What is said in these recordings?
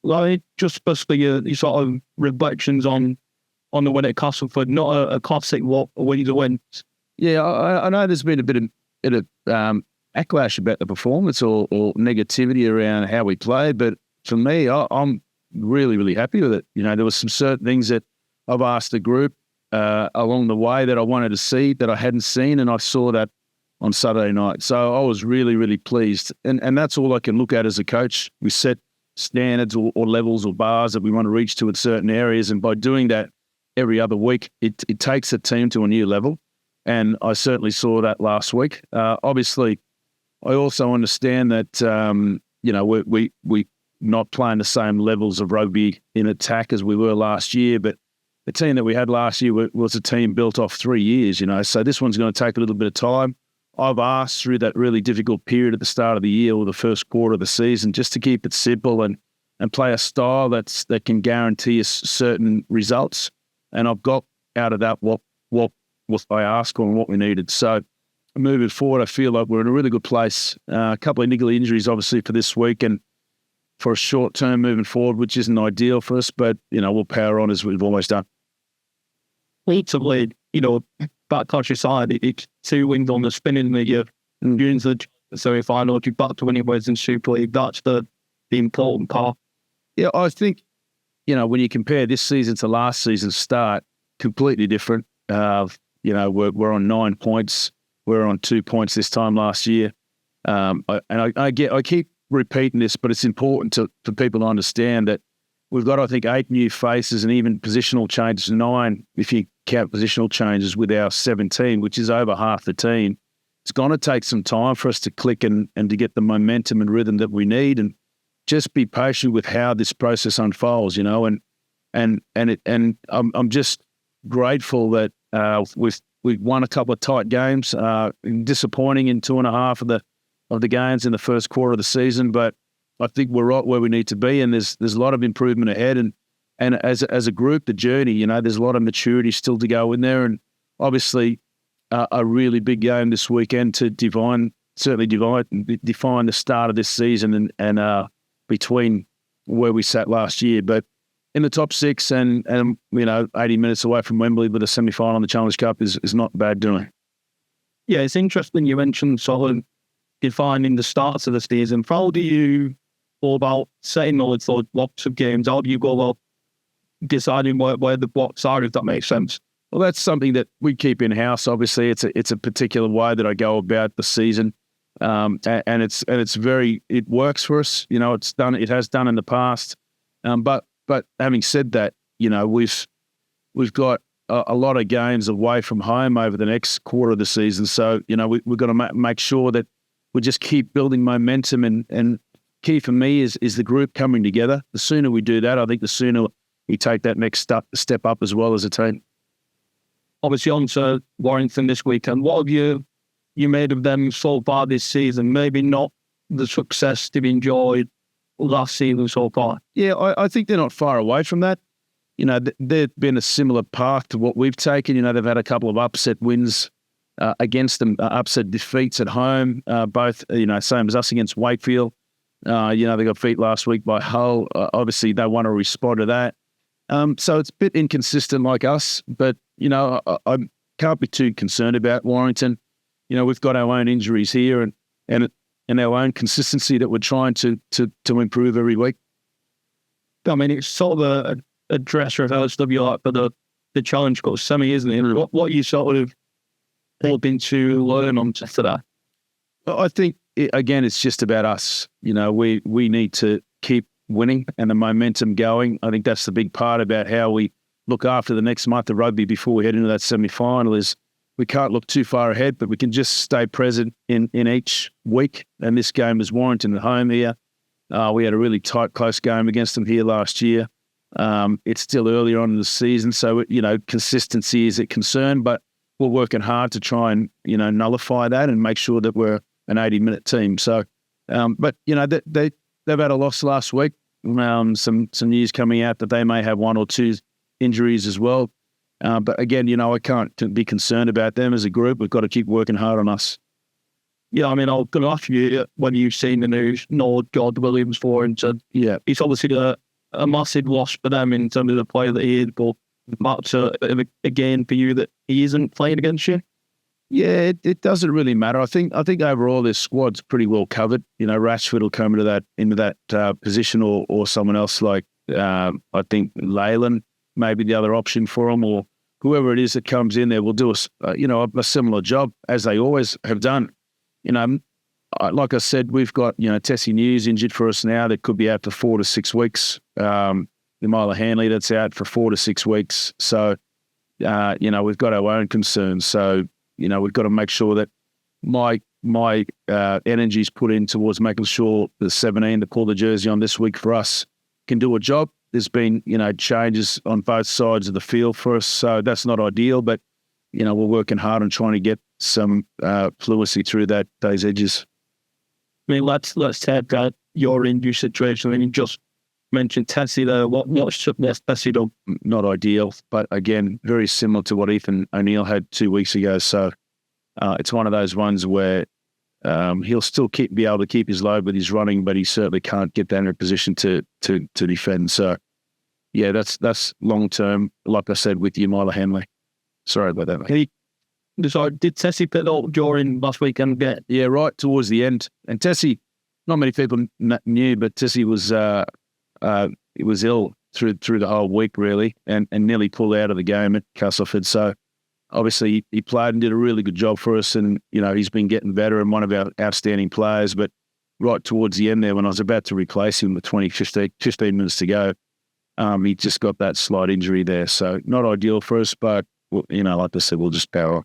like just basically your sort of reflections on the win at Castleford, not a classic wins or wins. Yeah, I know there's been a bit of backlash about the performance or negativity around how we played, but for me, I'm really, really happy with it. You know, there were some certain things that I've asked the group along the way that I wanted to see that I hadn't seen, and I saw that on Saturday night. So I was really, really pleased. And that's all I can look at as a coach. We set standards or levels or bars that we want to reach to in certain areas, and by doing that every other week, it takes a team to a new level. And I certainly saw that last week. Obviously, I also understand that, we not playing the same levels of rugby in attack as we were last year, but the team that we had last year was a team built off 3 years, so this one's going to take a little bit of time. I've asked through that really difficult period at the start of the year or the first quarter of the season just to keep it simple and play a style that can guarantee us certain results. And I've got out of that what I asked for and what we needed. So moving forward, I feel like we're in a really good place. A couple of niggly injuries, obviously, for this week and for a short term moving forward, which isn't ideal for us, but, we'll power on as we've always done. Ultimately, back countryside, it's 2 wins on the spinning that you're doing the semi-final, you're back to winning Western Super League. That's the important part. Yeah, I think, when you compare this season to last season's start, completely different. We're on 9 points. We're on 2 points this time last year. I keep repeating this, but it's important for people to understand that we've got, I think, 8 new faces and even positional changes, 9 if you count positional changes with our 17, which is over half the team. It's going to take some time for us to click and to get the momentum and rhythm that we need, and just be patient with how this process unfolds, and I'm just grateful that we've won a couple of tight games, disappointing in 2.5 of the games in the first quarter of the season, but I think we're right where we need to be, and there's a lot of improvement ahead. And as a group, the journey, there's a lot of maturity still to go in there, and obviously a really big game this weekend to define the start of this season and between where we sat last year. But in the top 6 and 80 minutes away from Wembley with a semi-final in the Challenge Cup is not bad doing. Yeah, it's interesting you mentioned sort of defining the starts of the season. How do you go about setting all those blocks of games? How do you go about deciding where the blocks are, if that makes sense? Well, that's something that we keep in-house. Obviously, it's a particular way that I go about the season. And it works for us. It has done in the past. But having said that, we've got a lot of games away from home over the next quarter of the season. So, we've got to make sure that we just keep building momentum, and key for me is the group coming together. The sooner we do that, I think the sooner we take that next step up as well as a team. Obviously on to Warrington this weekend. What have you made of them so far this season? Maybe not the success they've enjoyed last season so far. Yeah, I think they're not far away from that. They've been a similar path to what we've taken. They've had a couple of upset wins against them, upset defeats at home, both, same as us against Wakefield. They got beat last week by Hull. Obviously, they want to respond to that. So it's a bit inconsistent like us, but, I can't be too concerned about Warrington. We've got our own injuries here and our own consistency that we're trying to improve every week. I mean, it's sort of a dress rehearsal like for the Challenge Cup semi, isn't it? What are you sort of hoping to learn on to that? I think, again, it's just about us. We need to keep winning and the momentum going. I think that's the big part about how we look after the next month of rugby before we head into that semi-final is we can't look too far ahead, but we can just stay present in each week. And this game is Warrington at home here. We had a really tight, close game against them here last year. It's still earlier on in the season, so, consistency is a concern, but we're working hard to try and, nullify that and make sure that we're an 80-minute team. So, but, they've had a loss last week. Some news coming out that they may have 1 or 2 injuries as well. But again, I can't be concerned about them as a group. We've got to keep working hard on us. Yeah, I going to ask you when you've seen the news, George Williams for, and said, yeah, he's obviously a massive loss for them in terms of the player that he is, but that's a bit of a gain for you that he isn't playing against you? Yeah, it doesn't really matter. I think overall this squad's pretty well covered. You know, Rashford will come into that position, or someone else like I think Leyland may be the other option for him, or whoever it is that comes in there will do a similar job as they always have done. You know, like I said, we've got Tessie News injured for us now. That could be out for 4 to 6 weeks. Mila Hanley that's out for 4 to 6 weeks. So we've got our own concerns. So we've got to make sure that my energy's put in towards making sure the 17 that pull the jersey on this week for us can do a job. There's been, changes on both sides of the field for us, so that's not ideal, but, we're working hard on trying to get some fluency through those edges. I mean, let's take your injury situation. I mean, you just mentioned Tessie there. What's Tessie done? Not ideal, but again, very similar to what Ethan O'Neill had 2 weeks ago. So it's one of those ones where he'll still be able to keep his load with his running, but he certainly can't get down in a position to defend. So yeah, that's long term. Like I said, with you, Mila Hanley. Sorry about that, mate. Did Tessie pick up during last weekend? Yeah, right towards the end. And Tessie, not many people knew, but Tessie was ill through the whole week really, and nearly pulled out of the game at Castleford. So obviously he played and did a really good job for us, and he's been getting better and one of our outstanding players. But right towards the end there, when I was about to replace him with 15 minutes to go, he just got that slight injury there. So not ideal for us, but like I said, we'll just power.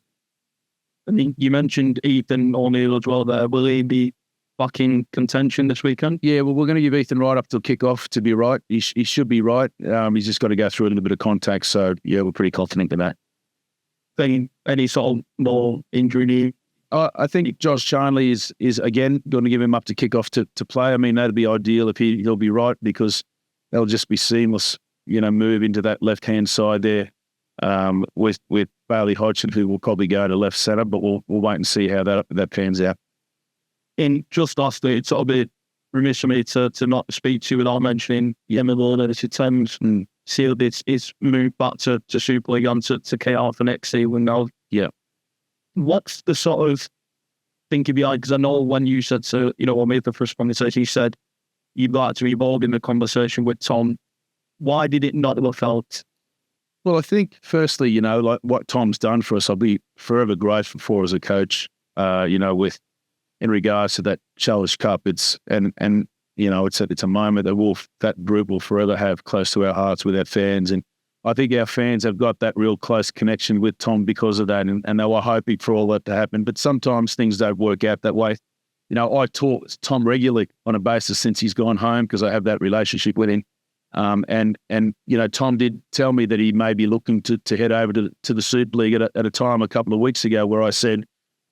I think you mentioned Ethan O'Neill as well there. Will he be back in contention this weekend? Yeah, well, we're going to give Ethan right up till kick-off to be right. He should be right. He's just got to go through a little bit of contact. So, yeah, we're pretty confident in that. Any sort of more injury news? I think Josh Charnley is again going to give him up to kick-off to play. I mean, that'd be ideal if he'll be right, because that'll just be seamless, move into that left-hand side there with Bailey Hodgson, who will probably go to left centre, but we'll wait and see how that pans out. In just lastly, it's sort of a bit remiss for me to not speak to you without mentioning Yemen Lorna. Thames sealed its move back to Super League and to KR for next season now. Yeah. What's the sort of thinking behind? Because I know when you said when we had the first conversation, you said you'd like to be involved in the conversation with Tom. Why did it not have felt? Well, I think firstly, like what Tom's done for us, I'll be forever grateful for as a coach. With in regards to that Challenge Cup, it's a moment that group will forever have close to our hearts with our fans, and I think our fans have got that real close connection with Tom because of that, and they were hoping for all that to happen. But sometimes things don't work out that way. I talk to Tom regularly on a basis since he's gone home, because I have that relationship with him. And Tom did tell me that he may be looking to head over to the Super League at a time a couple of weeks ago, where I said,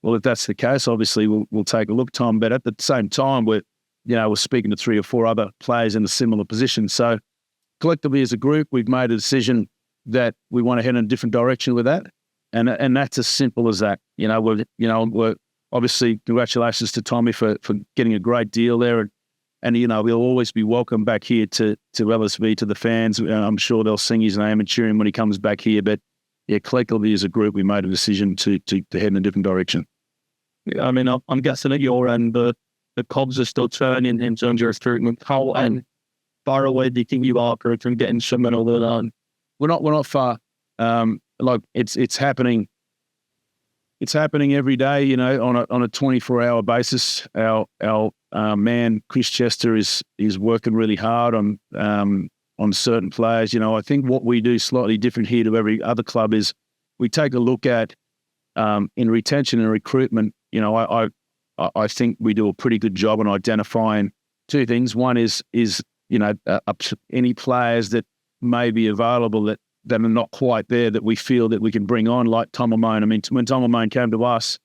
well, if that's the case, obviously we'll take a look, Tom. But at the same time, we're speaking to 3 or 4 other players in a similar position. So collectively as a group, we've made a decision that we want to head in a different direction with that. And that's as simple as that. We're obviously, congratulations to Tommy for getting a great deal there. And we'll always be welcome back here to LSV, to the fans. I'm sure they'll sing his name and cheer him when he comes back here. But yeah, collectively as a group, we made a decision to head in a different direction. Yeah, I mean, I'm guessing at your end, the cogs are still turning in terms of your recruitment. How far away do you think you are from getting someone over there? We're not far. It's happening. It's happening every day, on a 24-hour basis. Our man Chris Chester is working really hard on certain players. I think what we do slightly different here to every other club is we take a look at in retention and recruitment. I think we do a pretty good job on identifying 2 things. One is any players that may be available that are not quite there, that we feel that we can bring on, like Tom Amone. I mean, when Tom Amone came to us,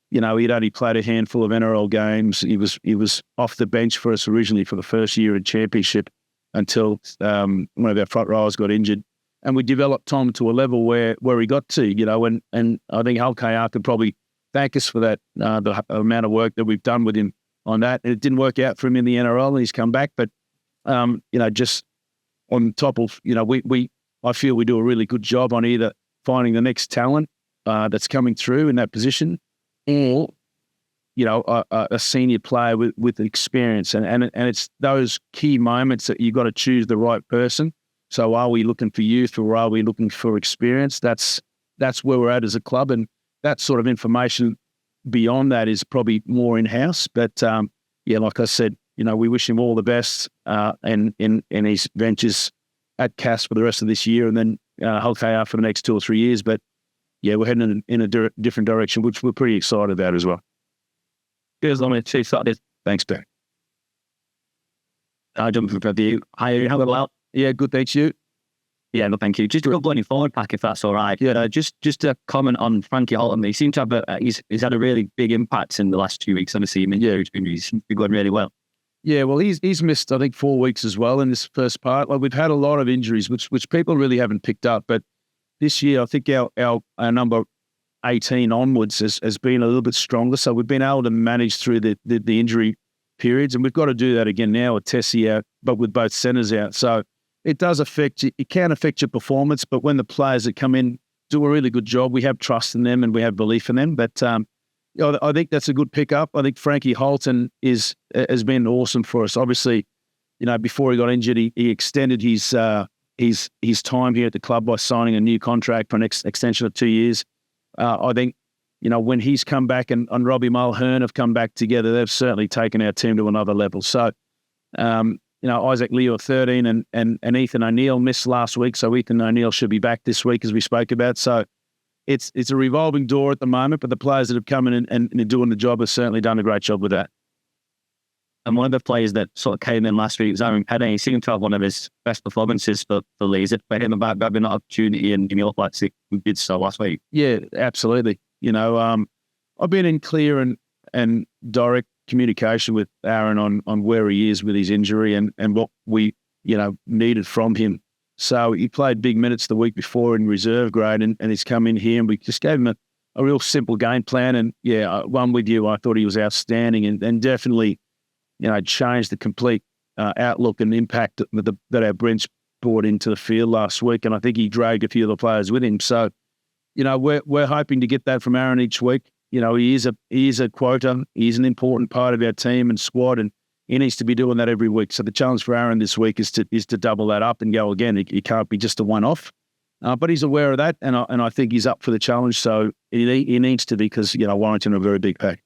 he'd only played a handful of NRL games. He was off the bench for us originally for the first year in Championship until one of our front rowers got injured. And we developed Tom to a level where he got to, and I think Hull KR could probably thank us for that, the amount of work that we've done with him on that. And it didn't work out for him in the NRL, and he's come back. But, just on top of, I feel we do a really good job on either finding the next talent that's coming through in that position, or a senior player with experience, and it's those key moments that you've got to choose the right person. So are we looking for youth, or are we looking for experience? That's where we're at as a club, and that sort of information beyond that is probably more in-house. But like I said, we wish him all the best in his ventures at CAS for the rest of this year, and then Hull KR for the next 2 or 3 years. But we're heading in a different direction, which we're pretty excited about as well. Cheers, Lonnie. Cheers, Saturday. Thanks, Ben. I'll jump for you. Hi, how about? Yeah, good, thanks, you. Yeah, no, thank you. Just a real bloody forward pack, if that's all right. Yeah, just a comment on Frankie Holton. He seems to have he's had a really big impact in the last 2 weeks. Obviously, he's been going really well. Yeah, well, he's missed, I think, 4 weeks as well in this first part. Like, we've had a lot of injuries, which people really haven't picked up. But this year, I think our number 18 onwards has been a little bit stronger. So we've been able to manage through the injury periods, and we've got to do that again now with Tessie out, but with both centres out. So it does affect you. It can affect your performance, but when the players that come in do a really good job, we have trust in them and we have belief in them. But I think that's a good pickup. I think Frankie Holton has been awesome for us. Obviously, before he got injured, he extended his time here at the club by signing a new contract for an extension of 2 years. I think, when he's come back and Robbie Mulhern have come back together, they've certainly taken our team to another level. So, Isaac Leo 13 and Ethan O'Neill missed last week. So Ethan O'Neill should be back this week, as we spoke about. So it's a revolving door at the moment, but the players that have come in and doing the job have certainly done a great job with that. And one of the players that sort of came in last week was Aaron Penny. He seemed to have one of his best performances for Leeds. For him about having an opportunity, and he looked like he did so last week. Yeah, absolutely. I've been in clear and direct communication with Aaron on where he is with his injury and what we, needed from him. So he played big minutes the week before in reserve grade, and he's come in here, and we just gave him a real simple game plan. And one with you, I thought he was outstanding and definitely, changed the complete outlook and impact that our bench brought into the field last week. And I think he dragged a few of the players with him. So, we're hoping to get that from Aaron each week. He is a quota. He's an important part of our team and squad, and he needs to be doing that every week. So the challenge for Aaron this week is to double that up and go again. He can't be just a one-off. But he's aware of that, and I think he's up for the challenge. So he needs to be, because Warrington are a very big pack.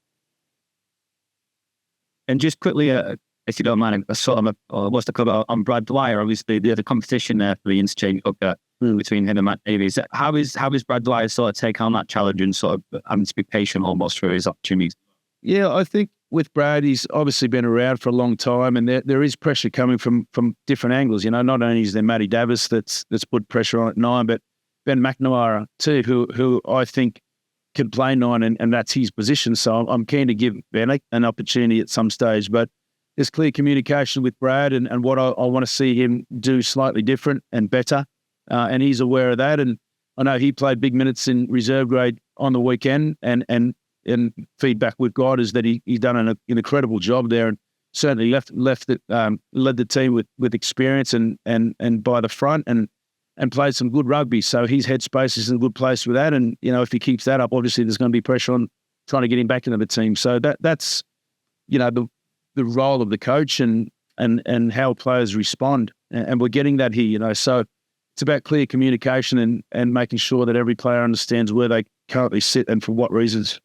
And just quickly, if you don't mind, what's the cover on Brad Dwyer? Obviously, the competition there for the interchange hooker between him and Matt Davies. How is Brad Dwyer sort of take on that challenge and sort of having to be patient almost for his opportunities? Yeah, I think with Brad, he's obviously been around for a long time, and there is pressure coming from different angles. Not only is there Matty Davis that's put pressure on at 9, but Ben McNamara too, who I think can play 9, and that's his position. So I'm keen to give Ben an opportunity at some stage. But there's clear communication with Brad and what I want to see him do slightly different and better. And he's aware of that. And I know he played big minutes in reserve grade on the weekend, and feedback we've got is that he's done an incredible job there, and certainly led the team with experience and by the front and played some good rugby. So his headspace is in a good place with that. And, if he keeps that up, obviously there's going to be pressure on trying to get him back into the team. So that's, the role of the coach and how players respond. And we're getting that here, So it's about clear communication and making sure that every player understands where they currently sit and for what reasons.